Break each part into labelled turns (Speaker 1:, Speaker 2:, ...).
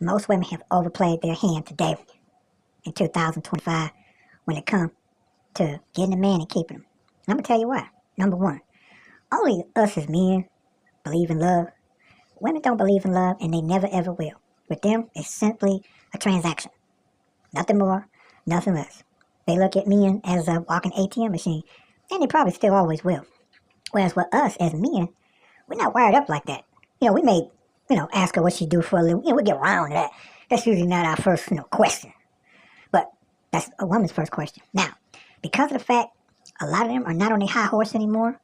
Speaker 1: Most women have overplayed their hand today in 2025 when it comes to getting a man and keeping him. And I'm going to tell you why. Number one, only us as men believe in love. Women don't believe in love, and they never ever will. With them, it's simply a transaction. Nothing more, nothing less. They look at men as a walking ATM machine, and they probably still always will. Whereas with us as men, we're not wired up like that. We may, ask her what she do for a living. We get around to that. That's usually not our first, question. But that's a woman's first question. Now, because of the fact a lot of them are not on their high horse anymore,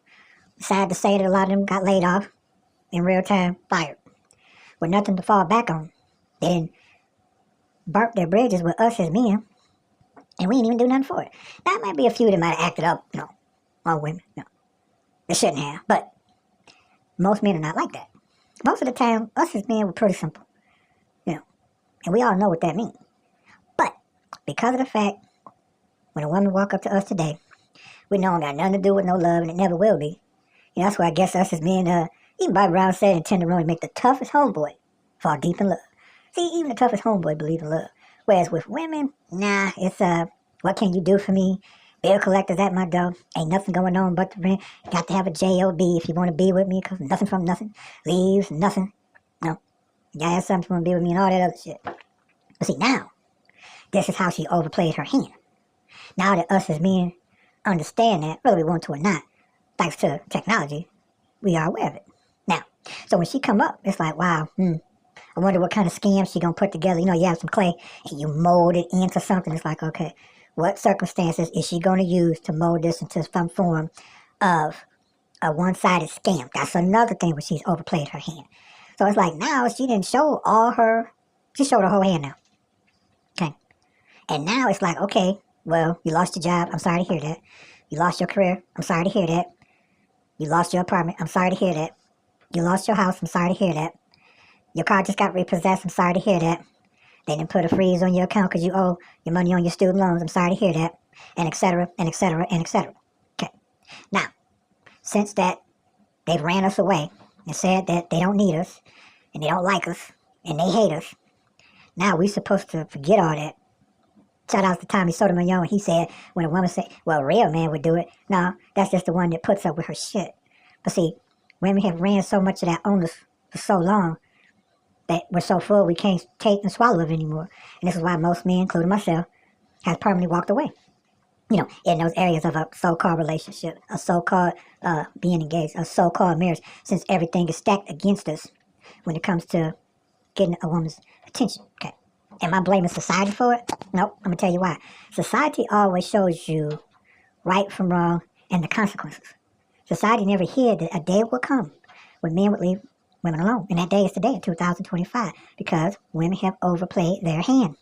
Speaker 1: sad to say that a lot of them got laid off, in real time, fired, with nothing to fall back on. They didn't burn their bridges with us as men, and we didn't even do nothing for it. Now, might be a few that might have acted up, on women. No, they shouldn't have, but most men are not like that. Most of the time, us as men, we're pretty simple, and we all know what that means. But because of the fact, when a woman walk up to us today, we know it got nothing to do with no love, and it never will be. That's why I guess us as men, even Bobby Brown said in Tenderoni, make the toughest homeboy fall deep in love. See, even the toughest homeboy believe in love. Whereas with women, nah, it's, what can you do for me? Bill collector's at my door. Ain't nothing going on but the rent. Got to have a J.O.B. if you want to be with me, because nothing from nothing. Leaves, nothing. No. You gotta have something if you want to be with me and all that other shit. But see, now, this is how she overplayed her hand. Now that us as men understand that, whether we want to or not, thanks to technology, we are aware of it. Now, so when she come up, it's like, wow, I wonder what kind of scam she gonna put together. You have some clay and you mold it into something. It's like, okay, what circumstances is she gonna use to mold this into some form of a one-sided scam? That's another thing where she's overplayed her hand. So it's like now she didn't show she showed her whole hand now. Okay. And now it's like, okay, well, you lost your job. I'm sorry to hear that. You lost your career. I'm sorry to hear that. You lost your apartment. I'm sorry to hear that. You lost your house. I'm sorry to hear that. Your car just got repossessed. I'm sorry to hear that. They didn't put a freeze on your account because you owe your money on your student loans. I'm sorry to hear that. And et cetera, and et cetera, and et cetera. Okay. Now, since that, they've ran us away and said that they don't need us and they don't like us and they hate us. Now we're supposed to forget all that. Shout out to Tommy Sotomayor. He said, when a woman said, well, a real man would do it. No, that's just the one that puts up with her shit. But see, women have ran so much of that on us for so long that we're so full we can't take and swallow it anymore. And this is why most men, including myself, has permanently walked away. In those areas of a so-called relationship, a so-called being engaged, a so-called marriage, since everything is stacked against us when it comes to getting a woman's attention. Okay. Am I blaming society for it? Nope. I'm going to tell you why. Society always shows you right from wrong and the consequences. Society never hid that a day will come when men would leave women alone. And that day is today in 2025 because women have overplayed their hand.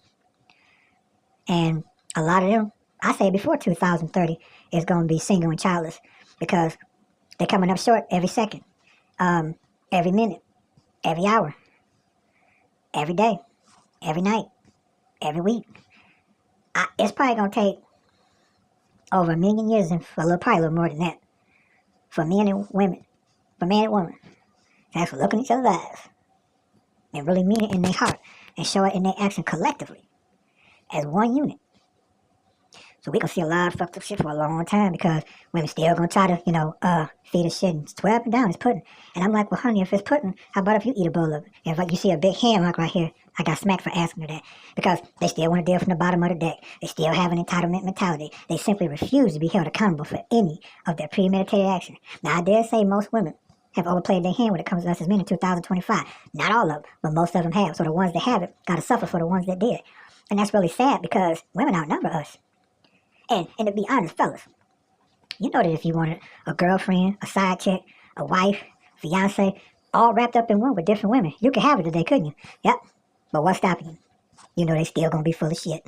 Speaker 1: And a lot of them, I say before 2030, is going to be single and childless because they're coming up short every second, every minute, every hour, every day. Every night, every week. It's probably going to take over 1 million years and probably a little more than that for men and women, for man and woman, to actually look in each other's eyes and really mean it in their heart and show it in their action collectively as one unit. So we're going to see a lot of fucked up shit for a long time because women still going to try to, feed us shit and swear up and down it's pudding. And I'm like, well, honey, if it's pudding, how about if you eat a bowl of it? And if you see a big hand mark right here, I got smacked for asking her that because they still want to deal from the bottom of the deck. They still have an entitlement mentality. They simply refuse to be held accountable for any of their premeditated action. Now, I dare say most women have overplayed their hand when it comes to us as men in 2025. Not all of them, but most of them have. So the ones that haven't got to suffer for the ones that did. And that's really sad because women outnumber us. And to be honest, fellas, you know that if you wanted a girlfriend, a side chick, a wife, fiance, all wrapped up in one with different women, you could have it today, couldn't you? Yep. But what's stopping you? You know they still gonna be full of shit.